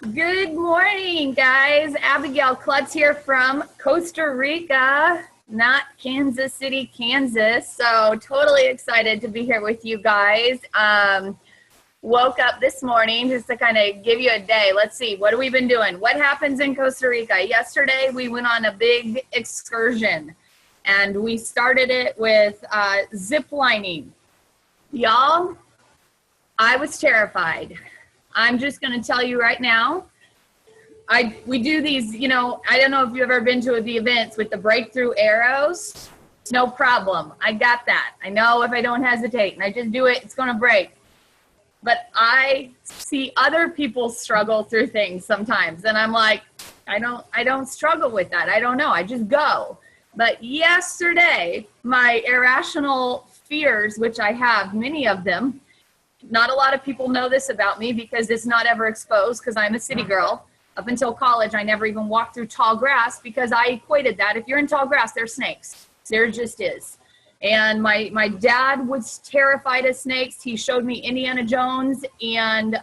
Good morning, guys. Abigail Klutz here from Costa Rica, not Kansas City, Kansas. So totally excited to be here with you guys. Woke up this morning just to kind of give you a day. Let's see, what have we been doing? What happens in Costa Rica? Yesterday, we went on a big excursion, and we started it with zip lining. Y'all, I was terrified. I'm just going to tell you right now, we do these, I don't know if you've ever been to the events with the breakthrough arrows. No problem. I got that. I know if I don't hesitate and I just do it, it's going to break. But I see other people struggle through things sometimes. And I'm like, I don't struggle with that. I don't know. I just go. But yesterday, my irrational fears, which I have many of them, not a lot of people know this about me because it's not ever exposed because I'm a city girl. Up until college, I never even walked through tall grass because I equated that. If you're in tall grass, there's snakes. There just is. And my dad was terrified of snakes. He showed me Indiana Jones and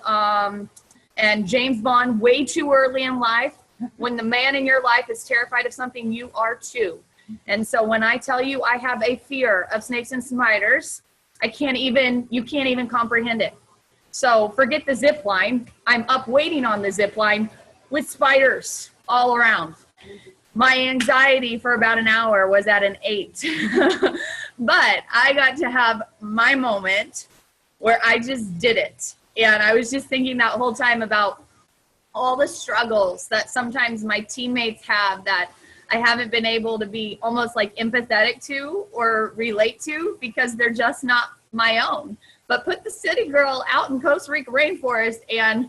James Bond way too early in life. When the man in your life is terrified of something, you are too. And so when I tell you I have a fear of snakes and spiders, you can't even comprehend it. So forget the zip line. I'm up waiting on the zip line with spiders all around. My anxiety for about an hour was at an 8. But I got to have my moment where I just did it. And I was just thinking that whole time about all the struggles that sometimes my teammates have that I haven't been able to be almost like empathetic to or relate to because they're just not my own. But put the city girl out in Costa Rica rainforest and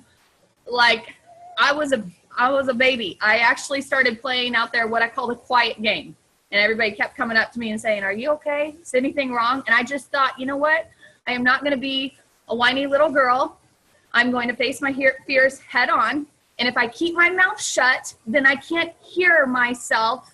like I was a baby. I actually started playing out there what I call the quiet game. And everybody kept coming up to me and saying, "Are you okay? Is anything wrong?" And I just thought, you know what? I am not going to be a whiny little girl. I'm going to face my fears head on. And if I keep my mouth shut, then I can't hear myself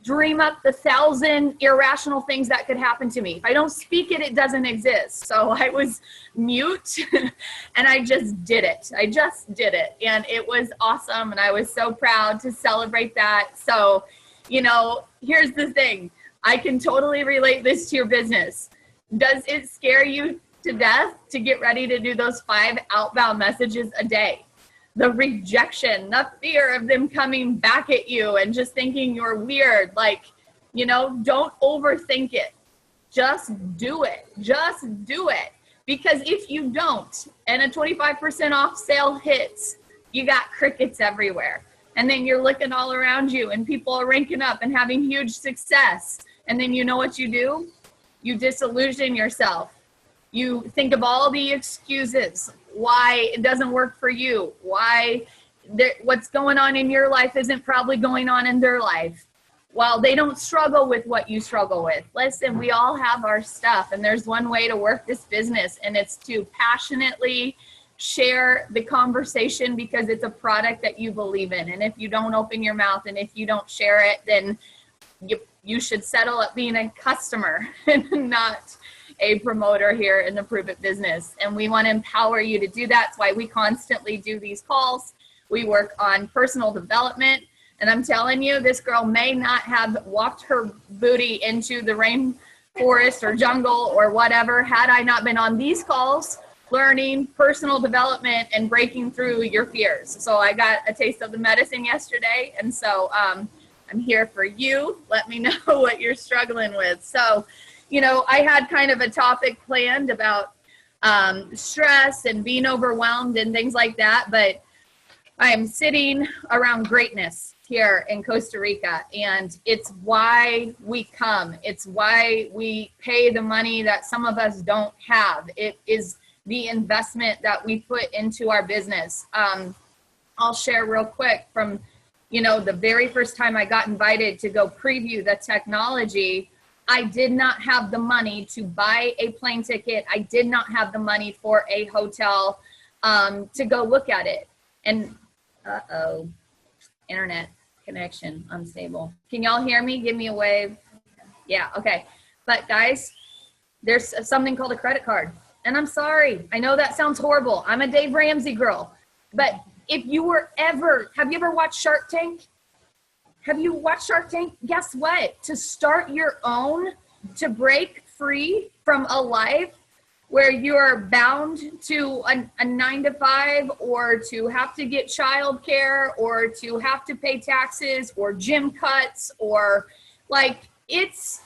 dream up the 1,000 irrational things that could happen to me. If I don't speak it, it doesn't exist. So I was mute and I just did it. And it was awesome. And I was so proud to celebrate that. So, here's the thing. I can totally relate this to your business. Does it scare you to death to get ready to do those 5 outbound messages a day? The rejection, the fear of them coming back at you and just thinking you're weird. Don't overthink it. Just do it. Because if you don't, and a 25% off sale hits, you got crickets everywhere. And then you're looking all around you and people are ranking up and having huge success. And then you know what you do? You disillusion yourself. You think of all the excuses why it doesn't work for you, why what's going on in your life isn't probably going on in their life. While they don't struggle with what you struggle with. Listen, we all have our stuff, and there's one way to work this business, and it's to passionately share the conversation because it's a product that you believe in. And if you don't open your mouth and if you don't share it, then you should settle at being a customer and not a promoter here in the Prove It business. And we want to empower you to do that. That's why we constantly do these calls. We work on personal development. And I'm telling you, this girl may not have walked her booty into the rainforest or jungle or whatever had I not been on these calls learning personal development and breaking through your fears. So I got a taste of the medicine yesterday. And so I'm here for you. Let me know what you're struggling with. So I had kind of a topic planned about stress and being overwhelmed and things like that, but I am sitting around greatness here in Costa Rica, and it's why we come. It's why we pay the money that some of us don't have. It is the investment that we put into our business. I'll share real quick from, the very first time I got invited to go preview the technology. I did not have the money to buy a plane ticket. I did not have the money for a hotel to go look at it. And internet connection unstable. Can y'all hear me? Give me a wave. Yeah, okay. But guys, there's something called a credit card. And I'm sorry. I know that sounds horrible. I'm a Dave Ramsey girl. But if you were ever, have you ever watched Shark Tank? Have you watched Shark Tank? Guess what? To start your own, to break free from a life where you're bound to a 9 to 5, or to have to get childcare, or to have to pay taxes, or gym cuts, or like, it's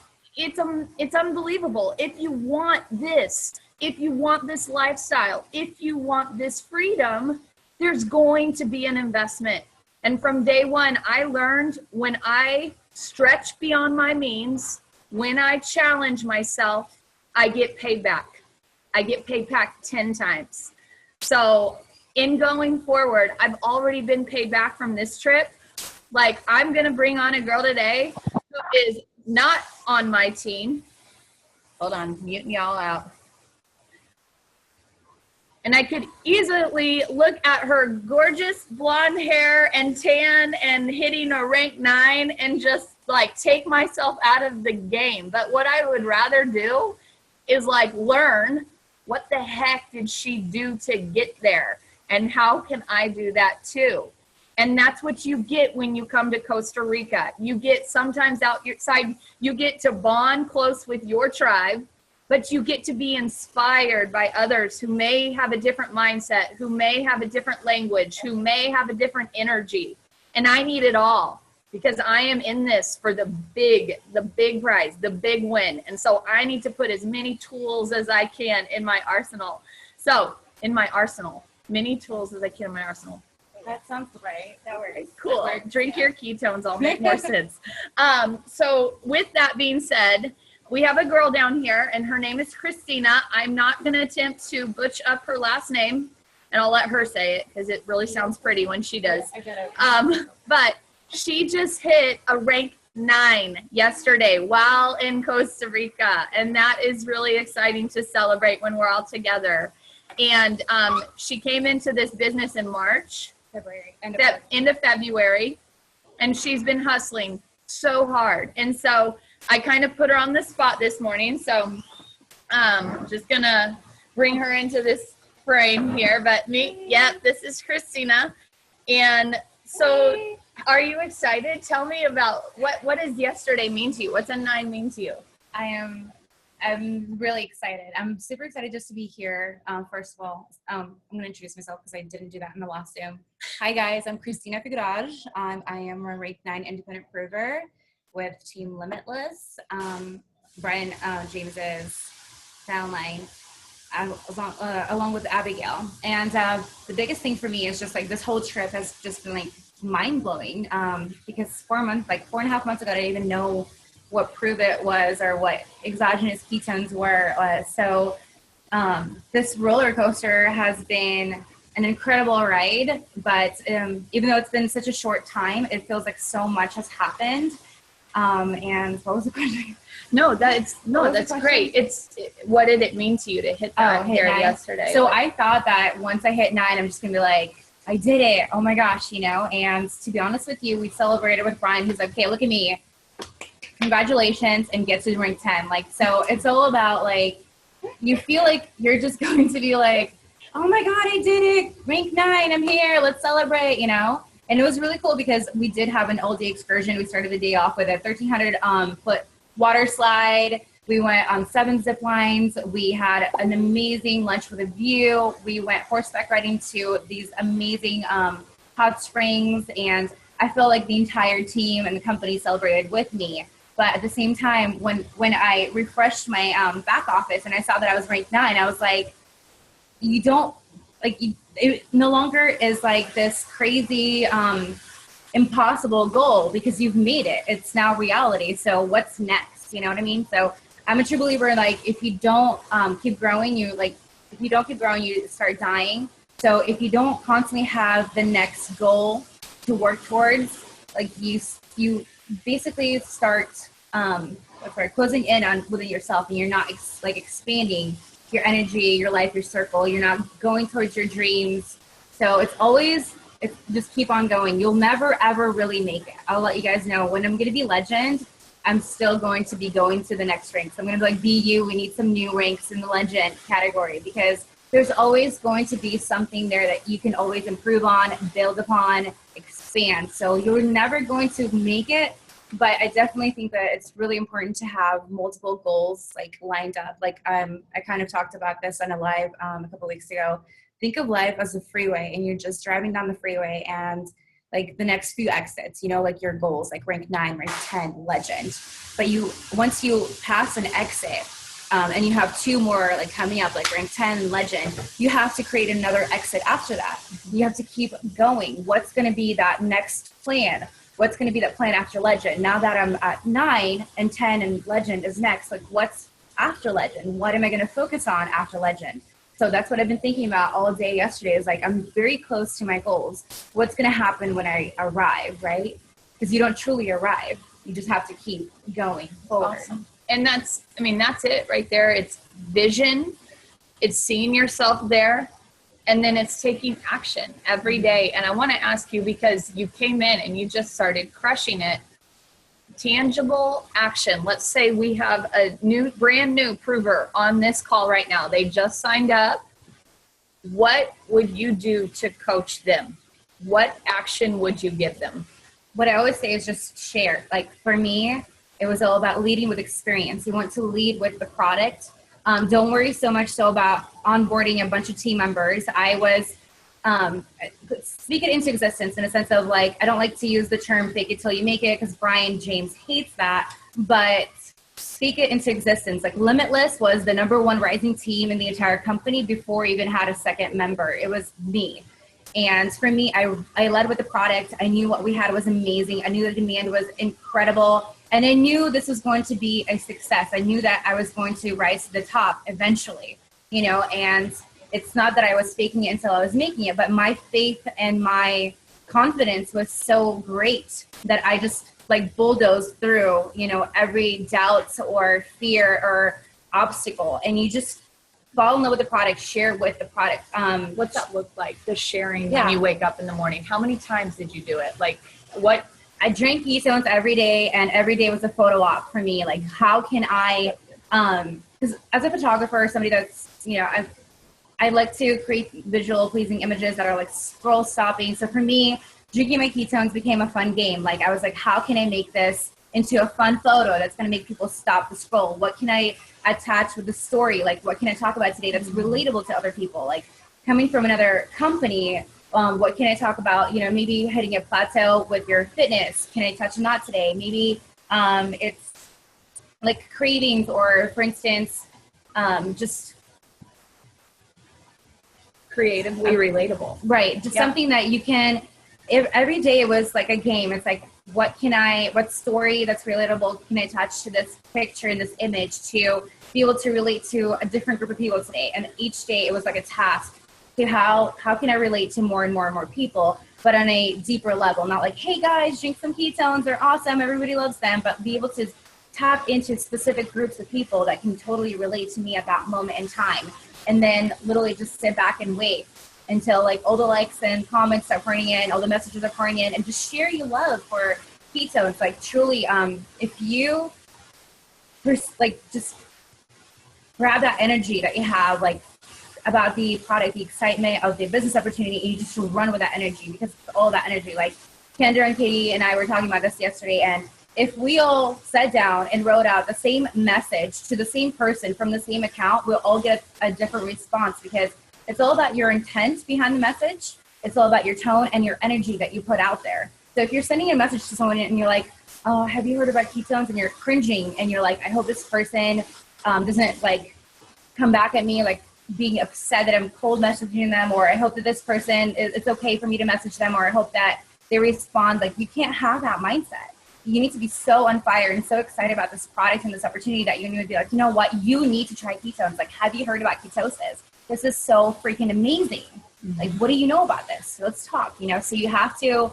unbelievable. If you want this lifestyle, if you want this freedom, there's going to be an investment. And from day one, I learned when I stretch beyond my means, when I challenge myself, I get paid back. I get paid back 10 times. So in going forward, I've already been paid back from this trip. Like, I'm going to bring on a girl today who is not on my team. Hold on, muting y'all out. And I could easily look at her gorgeous blonde hair and tan and hitting a rank 9 and just like take myself out of the game. But what I would rather do is like learn, what the heck did she do to get there? And how can I do that too? And that's what you get when you come to Costa Rica. You get sometimes outside, you get to bond close with your tribe, but you get to be inspired by others who may have a different mindset, who may have a different language, who may have a different energy. And I need it all, because I am in this for the big prize, the big win. And so I need to put as many tools as I can in my arsenal. Many tools as I can in my arsenal. That sounds right. That works. Cool. Drink your ketones. I'll make more sense. So with that being said, we have a girl down here, and her name is Christina. I'm not going to attempt to butch up her last name, and I'll let her say it because it really sounds pretty when she does. I get it. But she just hit a rank 9 yesterday while in Costa Rica, and that is really exciting to celebrate when we're all together. And she came into this business in March. End of February, and she's been hustling so hard. And so I kind of put her on the spot this morning, so just gonna bring her into this frame here. But this is Christina. And so are you excited? Tell me about what does yesterday mean to you? What's a 9 mean to you? I'm really excited. I'm super excited just to be here. First of all, I'm going to introduce myself because I didn't do that in the last Zoom. Hi guys, I'm Christina Figueroa. I am a rank 9 independent prover with Team Limitless. Brian James's downline, along with Abigail. And the biggest thing for me is just like this whole trip has just been like mind blowing because 4.5 months ago, I didn't even know what Prove It was or what exogenous ketones were. So this roller coaster has been an incredible ride, but even though it's been such a short time, it feels like so much has happened. And what was the question? That's great. What did it mean to you to hit that here yesterday? So I thought that once I hit 9, I'm just gonna be like, I did it. Oh my gosh, And to be honest with you, we celebrated with Brian. He's like, okay, look at me. Congratulations, and get to rank 10. So it's all about you feel like you're just going to be like, oh my God, I did it. Rank 9, I'm here. Let's celebrate, And it was really cool because we did have an all-day excursion. We started the day off with a 1,300 foot water slide. We went on 7 zip lines. We had an amazing lunch with a view. We went horseback riding to these amazing hot springs, and I feel like the entire team and the company celebrated with me. But at the same time, when I refreshed my back office and I saw that I was ranked 9, I was like, it no longer is like this crazy, impossible goal because you've made it. It's now reality. So what's next? You know what I mean? So I'm a true believer, if you don't keep growing, you start dying. So if you don't constantly have the next goal to work towards, you basically start closing in on within yourself, and you're not expanding your energy, your life, your circle. You're not going towards your dreams. So it's just keep on going. You'll never ever really make it. I'll let you guys know when I'm going to be legend. I'm still going to be going to the next rank. So I'm going to be like, BU, we need some new ranks in the legend category, because there's always going to be something there that you can always improve on, build upon, expand. So you're never going to make it, but I definitely think that it's really important to have multiple goals like lined up. Like I kind of talked about this on a live a couple weeks ago. Think of life as a freeway, and you're just driving down the freeway, and like the next few exits, you know, like your goals, like rank 9, rank 10, legend. But once you pass an exit, and you have 2 more like coming up, like rank 10 and legend, you have to create another exit after that. You have to keep going. What's going to be that next plan? What's going to be that plan after legend? Now that I'm at 9 and 10 and legend is next, like what's after legend? What am I going to focus on after legend? So that's what I've been thinking about all day yesterday is like, I'm very close to my goals. What's going to happen when I arrive, right? Because you don't truly arrive. You just have to keep going forward. Awesome. And that's it right there. It's vision, it's seeing yourself there, and then it's taking action every day. And I want to ask you, because you came in and you just started crushing it, tangible action. Let's say we have a brand new prover on this call right now. They just signed up. What would you do to coach them? What action would you give them? What I always say is just share. Like for me, it was all about leading with experience. You want to lead with the product. Don't worry so much so about onboarding a bunch of team members. I was speak it into existence in a sense of like, I don't like to use the term fake it till you make it because Brian James hates that, but speak it into existence. Like Limitless was the #1 rising team in the entire company before we even had a second member. It was me. And for me, I led with the product. I knew what we had was amazing. I knew the demand was incredible. And I knew this was going to be a success. I knew that I was going to rise to the top eventually, you know, and it's not that I was faking it until I was making it, but my faith and my confidence was so great that I just like bulldozed through, you know, every doubt or fear or obstacle. And you just fall in love with the product, share with the product. What's that look like? The sharing when you wake up in the morning. How many times did you do it? Like what? I drank ketones every day, and every day was a photo op for me. Like how can I, because as a photographer, somebody that's, you know, I like to create visual pleasing images that are like scroll stopping. So for me, drinking my ketones became a fun game. Like I was like, how can I make this into a fun photo that's going to make people stop the scroll? What can I attach with the story? Like what can I talk about today that's relatable to other people? Like coming from another company, what can I talk about? You know, maybe hitting a plateau with your fitness. Can I touch on that today? Maybe it's like cravings, or for instance, just creatively relatable. Right. Just something that you can, every day it was like a game. It's like, what story that's relatable can I attach to this picture and this image to be able to relate to a different group of people today? And each day it was like a task to how can I relate to more and more and more people, but on a deeper level, not like, hey guys, drink some ketones, they're awesome, everybody loves them, but be able to tap into specific groups of people that can totally relate to me at that moment in time. And then literally just sit back and wait until like all the likes and comments are pouring in, all the messages are pouring in, and just share your love for ketones. Like truly, if you like just grab that energy that you have, like about the product, the excitement of the business opportunity, and you just run with that energy, because it's all that energy. Like Kendra and Katie and I were talking about this yesterday, and if we all sat down and wrote out the same message to the same person from the same account, we'll all get a different response, because it's all about your intent behind the message. It's all about your tone and your energy that you put out there. So if you're sending a message to someone and you're like, oh, have you heard about ketones? And you're cringing and you're like, I hope this person doesn't like come back at me like being upset that I'm cold messaging them, or I hope that this person, it's okay for me to message them, or I hope that they respond. Like you can't have that mindset. You need to be so on fire and so excited about this product and this opportunity that you need to be like, you know what, you need to try ketones. Like, have you heard about ketosis? This is so freaking amazing. Mm-hmm. Like, what do you know about this? Let's talk, you know? So you have to,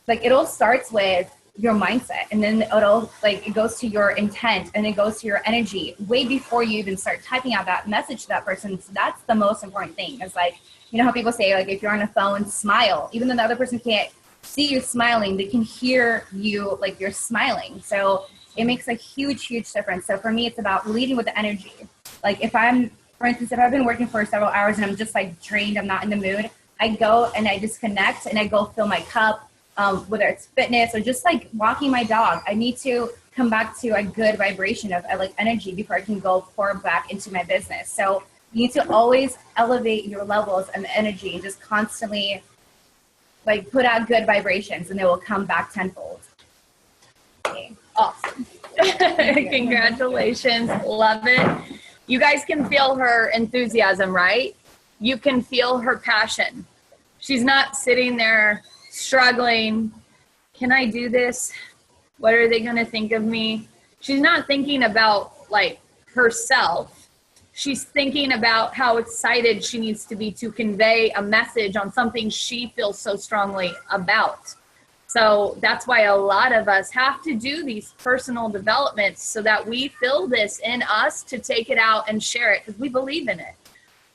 like, it all starts with your mindset, and then it goes to your intent, and it goes to your energy way before you even start typing out that message to that person. So that's the most important thing. It's like, you know how people say, like, if you're on a phone, smile. Even though the other person can't see you smiling, they can hear you, like, you're smiling. So it makes a huge, huge difference. So for me, it's about leading with the energy. Like, if I'm For instance, if I've been working for several hours and I'm just like drained, I'm not in the mood, I go and I disconnect and I go fill my cup, whether it's fitness or just like walking my dog. I need to come back to a good vibration of like energy before I can go pour back into my business. So you need to always elevate your levels and energy and just constantly like put out good vibrations and they will come back tenfold. Okay. Awesome. Congratulations. Love it. You guys can feel her enthusiasm, right? You can feel her passion. She's not sitting there struggling. Can I do this? What are they going to think of me? She's not thinking about like herself. She's thinking about how excited she needs to be to convey a message on something she feels so strongly about. So that's why a lot of us have to do these personal developments so that we feel this in us to take it out and share it because we believe in it.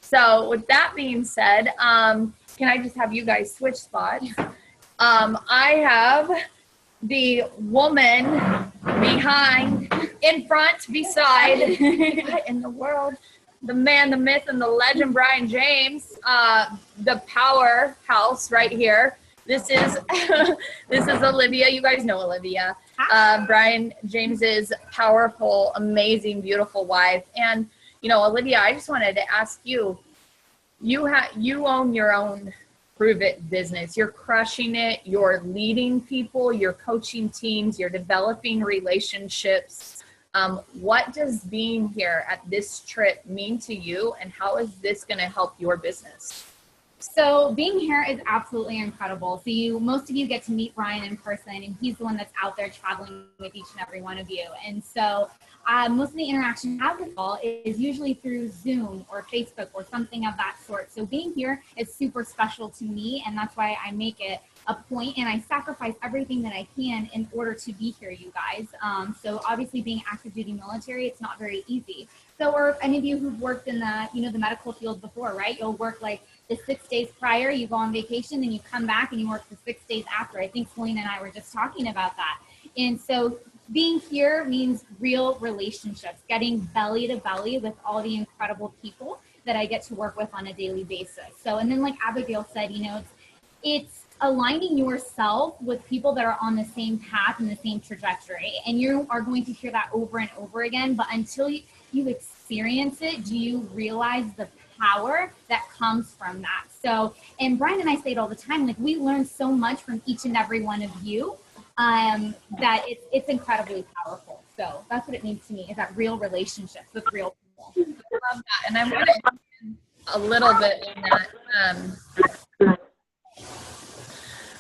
So with that being said, can I just have you guys switch spots? I have the woman behind, in front, beside, what in the world? The man, the myth, and the legend, Brian James, the powerhouse right here. This is Olivia. You guys know Olivia. Brian James's powerful, amazing, beautiful wife. And you know, Olivia, I just wanted to ask you. You own your own Prove It business. You're crushing it. You're leading people. You're coaching teams. You're developing relationships. What does being here at this trip mean to you, and how is this going to help your business? So being here is absolutely incredible. So most of you get to meet Brian in person, and he's the one that's out there traveling with each and every one of you. And so most of the interaction I have with y'all is usually through Zoom or Facebook or something of that sort. So being here is super special to me, and that's why I make it a point, and I sacrifice everything that I can in order to be here, you guys. So obviously being active duty military, it's not very easy. So, or any of you who've worked in the, the medical field before, right? You'll work like the 6 days prior, you go on vacation, and you come back and you work the 6 days after. I think Selena and I were just talking about that. And so being here means real relationships, getting belly to belly with all the incredible people that I get to work with on a daily basis. So, and then like Abigail said, it's aligning yourself with people that are on the same path and the same trajectory. And you are going to hear that over and over again, but until you experience it, do you realize the power that comes from that? So, and Brian and I say it all the time, like we learn so much from each and every one of you, that it's incredibly powerful. So that's what it means to me, is that real relationships with real people. I love that. And I want to a little bit in that.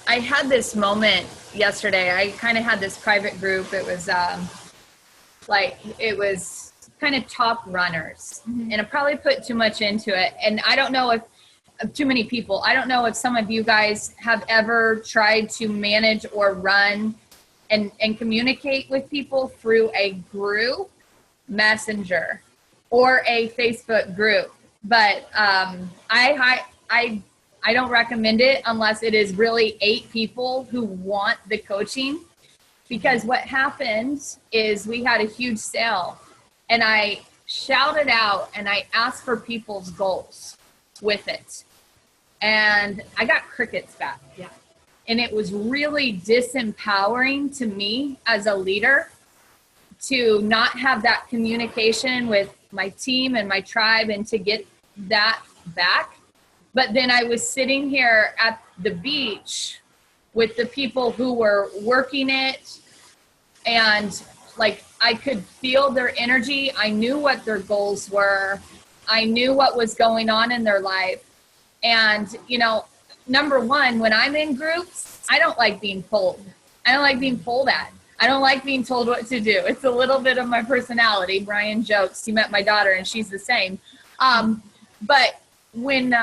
I had this moment yesterday. I kind of had this private group. It was it was kind of top runners, and I probably put too much into it. And I don't know if too many people. I don't know if some of you guys have ever tried to manage or run and communicate with people through a group messenger or a Facebook group. But I don't recommend it unless it is really 8 people who want the coaching, because what happened is we had a huge sale and I shouted out and I asked for people's goals with it. And I got crickets back. Yeah. And it was really disempowering to me as a leader to not have that communication with my team and my tribe and to get that back. But then I was sitting here at the beach with the people who were working it, and like I could feel their energy. I knew what their goals were. I knew what was going on in their life. And, number one, when I'm in groups, I don't like being told. I don't like being told at. I don't like being told what to do. It's a little bit of my personality. Brian jokes. He met my daughter and she's the same. But when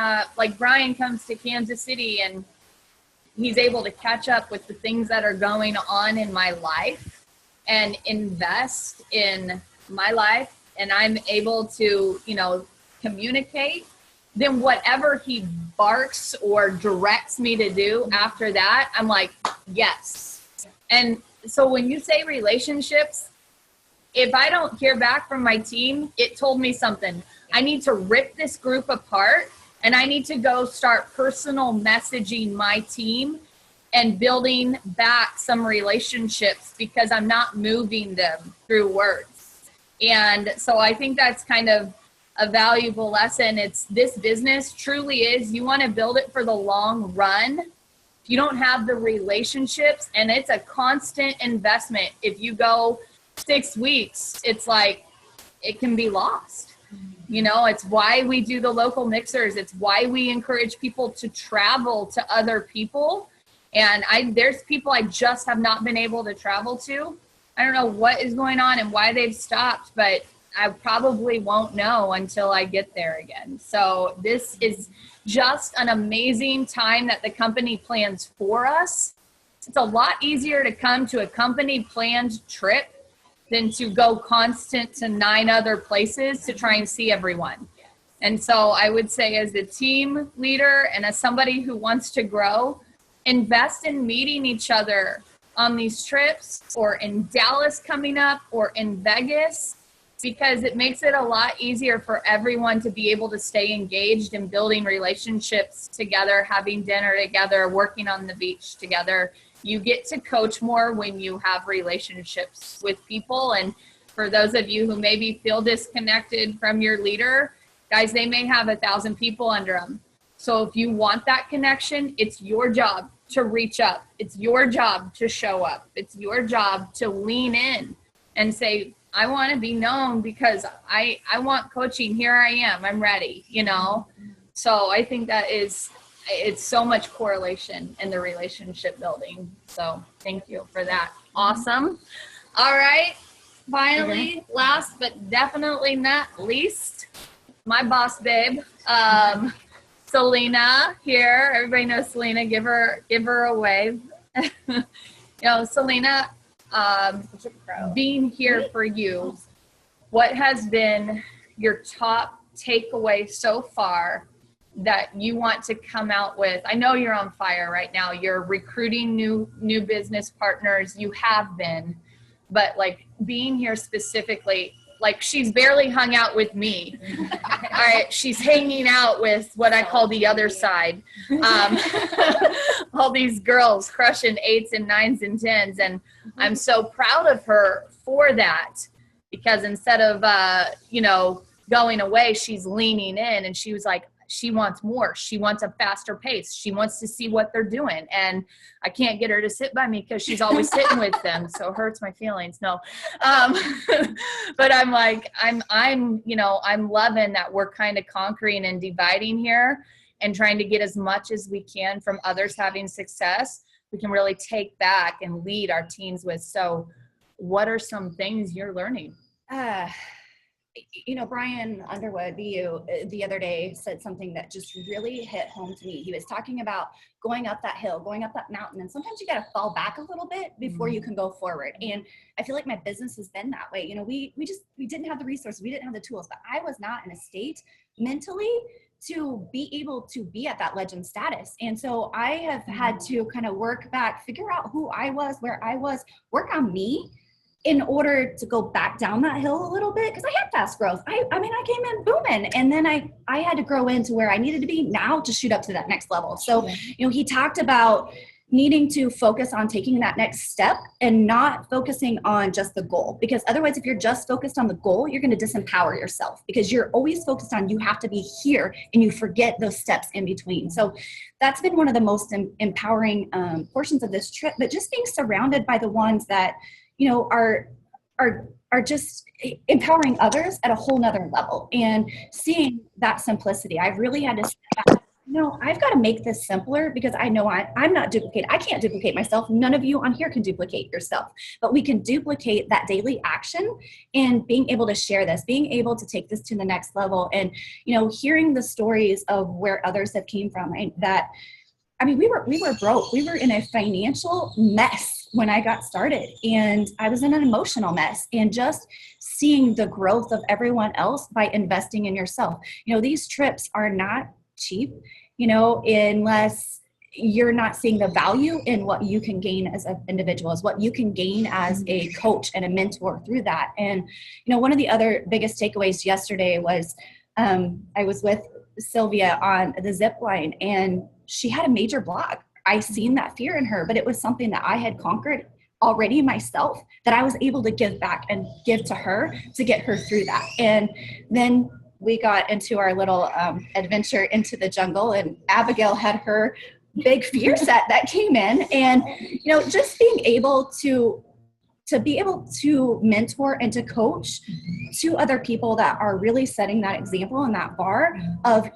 Brian comes to Kansas City and he's able to catch up with the things that are going on in my life and invest in my life, and I'm able to, communicate, then whatever he barks or directs me to do after that, I'm like, yes. And so when you say relationships, if I don't hear back from my team, it told me something. I need to rip this group apart, and I need to go start personal messaging my team and building back some relationships because I'm not moving them through words. And so I think that's kind of a valuable lesson. It's this business truly is, you want to build it for the long run. If you don't have the relationships, and it's a constant investment. If you go 6 weeks, it's like, it can be lost. You know, it's why we do the local mixers. It's why we encourage people to travel to other people. And there's people I just have not been able to travel to. I don't know what is going on and why they've stopped, but I probably won't know until I get there again. So this is just an amazing time that the company plans for us. It's a lot easier to come to a company planned trip than to go constant to 9 other places to try and see everyone. And so I would say, as a team leader and as somebody who wants to grow, invest in meeting each other on these trips, or in Dallas coming up, or in Vegas, because it makes it a lot easier for everyone to be able to stay engaged in building relationships together, having dinner together, working on the beach together. You get to coach more when you have relationships with people. And for those of you who maybe feel disconnected from your leader, guys, they may have 1,000 people under them. So if you want that connection, it's your job to reach up. It's your job to show up. It's your job to lean in and say, I want to be known because I want coaching. Here I am. I'm ready, you know? So I think it's so much correlation in the relationship building. So thank you for that. Awesome. All right. Finally, last but definitely not least, my boss babe, Selena here. Everybody knows Selena. Give her a wave. You know, Selena, being here for you, what has been your top takeaway so far that you want to come out with? I know you're on fire right now. You're recruiting new business partners. You have been, but like being here specifically, like she's barely hung out with me. All right, she's hanging out with what I call the other side. All these girls crushing 8s and 9s and 10s, and I'm so proud of her for that, because instead of going away, she's leaning in, and she was like, she wants more. She wants a faster pace. She wants to see what they're doing. And I can't get her to sit by me because she's always sitting with them. So it hurts my feelings. No. But I'm like, I'm loving that we're kind of conquering and dividing here and trying to get as much as we can from others having success. We can really take back and lead our teams with. So what are some things you're learning? Brian Underwood, the other day said something that just really hit home to me. He was talking about going up that hill, going up that mountain, and sometimes you got to fall back a little bit before you can go forward. And I feel like my business has been that way. We didn't have the resources, we didn't have the tools, but I was not in a state mentally to be able to be at that legend status. And so I have had to kind of work back, figure out who I was, where I was, work on me, in order to go back down that hill a little bit, because I had fast growth. I came in booming, and then I had to grow into where I needed to be now to shoot up to that next level. So, he talked about needing to focus on taking that next step and not focusing on just the goal, because otherwise, if you're just focused on the goal, you're going to disempower yourself, because you're always focused on, you have to be here, and you forget those steps in between. So that's been one of the most empowering portions of this trip, but just being surrounded by the ones that are just empowering others at a whole nother level, and seeing that simplicity. I've really had to step back. I've got to make this simpler, because I know I'm not duplicated. I can't duplicate myself. None of you on here can duplicate yourself, but we can duplicate that daily action, and being able to share this, being able to take this to the next level, and, hearing the stories of where others have came from. We were broke. We were in a financial mess when I got started, and I was in an emotional mess, and just seeing the growth of everyone else by investing in yourself. These trips are not cheap, unless you're not seeing the value in what you can gain as an individual, as what you can gain as a coach and a mentor through that. And, one of the other biggest takeaways yesterday was I was with Sylvia on the zip line, and she had a major block. I seen that fear in her, but it was something that I had conquered already myself, that I was able to give back and give to her to get her through that. And then we got into our little adventure into the jungle, and Abigail had her big fear set that came in. And, just being able to be able to mentor and to coach to other people that are really setting that example and that bar of,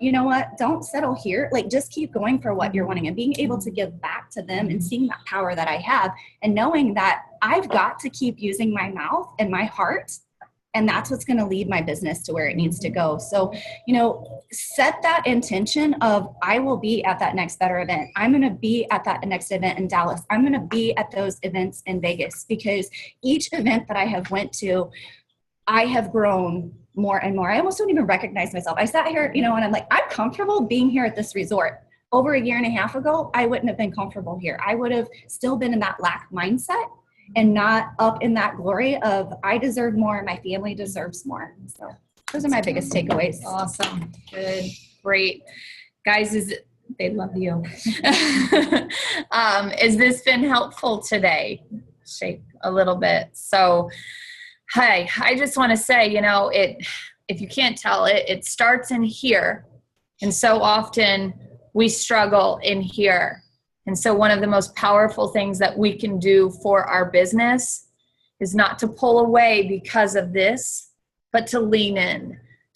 don't settle here. Like, just keep going for what you're wanting, and being able to give back to them and seeing that power that I have, and knowing that I've got to keep using my mouth and my heart. And that's what's going to lead my business to where it needs to go. So, set that intention of, I will be at that next better event. I'm going to be at that next event in Dallas. I'm going to be at those events in Vegas, because each event that I have went to, I have grown more and more. I almost don't even recognize myself. I sat here, and I'm like, I'm comfortable being here at this resort. Over a year and a half ago, I wouldn't have been comfortable here. I would have still been in that lack mindset, and not up in that glory of, I deserve more, my family deserves more. So those are my biggest takeaways. Awesome. Good. Great. Guys, they love you. Has this been helpful today? Shake a little bit. So, hi, I just want to say, if you can't tell it starts in here. And so often we struggle in here. And so one of the most powerful things that we can do for our business is not to pull away because of this, but to lean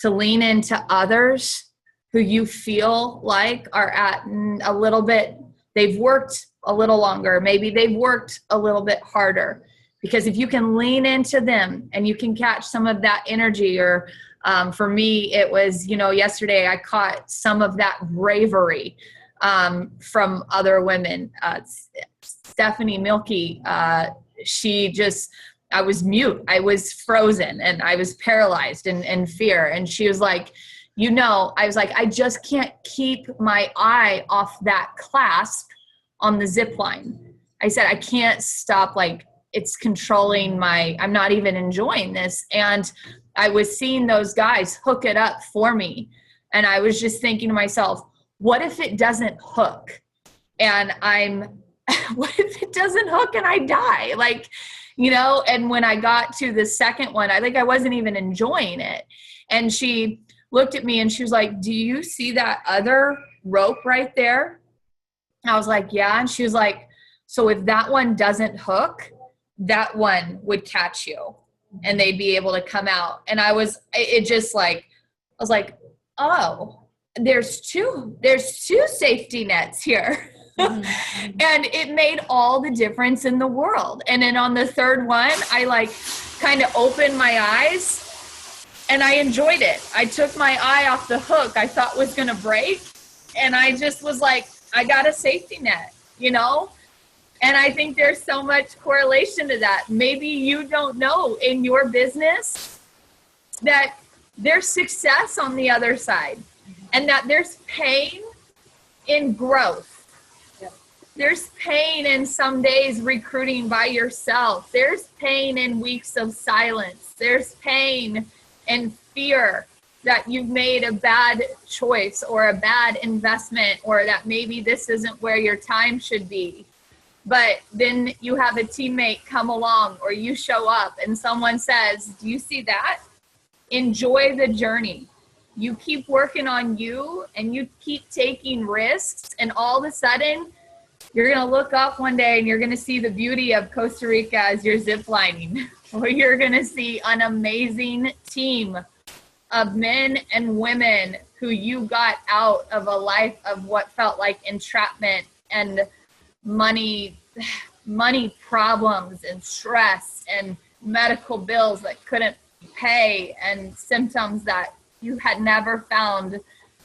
into others who you feel like are at a little bit, they've worked a little longer. Maybe they've worked a little bit harder, because if you can lean into them and you can catch some of that energy, or for me, it was, yesterday I caught some of that bravery from other women. Stephanie Milky, I was mute. I was frozen, and I was paralyzed in fear. And she was like, I was like, I just can't keep my eye off that clasp on the zip line. I said, I can't stop. Like, it's controlling I'm not even enjoying this. And I was seeing those guys hook it up for me. And I was just thinking to myself, what if it doesn't hook? And what if it doesn't hook and I die? Like, and when I got to the second one, I think I wasn't even enjoying it. And she looked at me and she was like, do you see that other rope right there? I was like, yeah. And she was like, so if that one doesn't hook, that one would catch you and they'd be able to come out. And I was like, oh, there's two safety nets here. Mm-hmm. And it made all the difference in the world. And then on the third one, I kind of opened my eyes and I enjoyed it. I took my eye off the hook I thought was going to break. And I just was like, I got a safety net, And I think there's so much correlation to that. Maybe you don't know in your business that there's success on the other side. And that there's pain in growth. Yep. There's pain in some days recruiting by yourself. There's pain in weeks of silence. There's pain and fear that you've made a bad choice or a bad investment, or that maybe this isn't where your time should be. But then you have a teammate come along, or you show up and someone says, do you see that? Enjoy the journey. You keep working on you and you keep taking risks, and all of a sudden you're going to look up one day and you're going to see the beauty of Costa Rica as you're ziplining, or you're going to see an amazing team of men and women who you got out of a life of what felt like entrapment and money problems and stress and medical bills that couldn't pay and symptoms that you had never found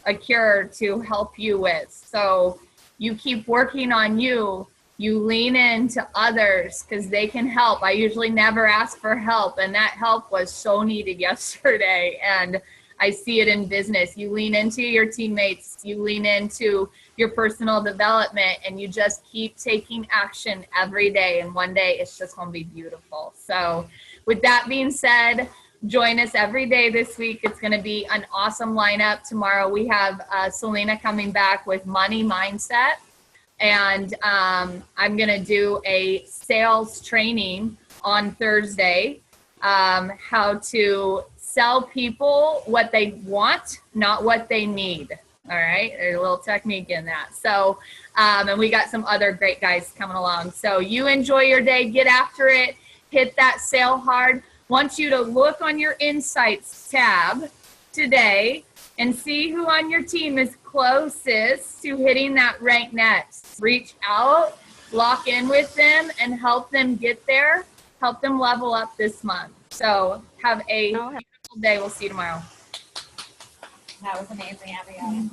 a cure to help you with. So you keep working on you. You lean into others because they can help. I usually never ask for help, and that help was so needed yesterday. And I see it in business. You lean into your teammates, you lean into your personal development, and you just keep taking action every day. And one day it's just going to be beautiful. So with that being said, join us every day this week. It's going to be an awesome lineup. Tomorrow we have Selena coming back with money mindset. And I'm going to do a sales training on Thursday, how to sell people what they want, not what they need. All right. There's a little technique in that. So, and we got some other great guys coming along. So you enjoy your day, get after it, hit that sale hard. Want you to look on your insights tab today and see who on your team is closest to hitting that rank next. Reach out, lock in with them, and help them get there. Help them level up this month. So have a beautiful day. We'll see you tomorrow. That was amazing, Abigail.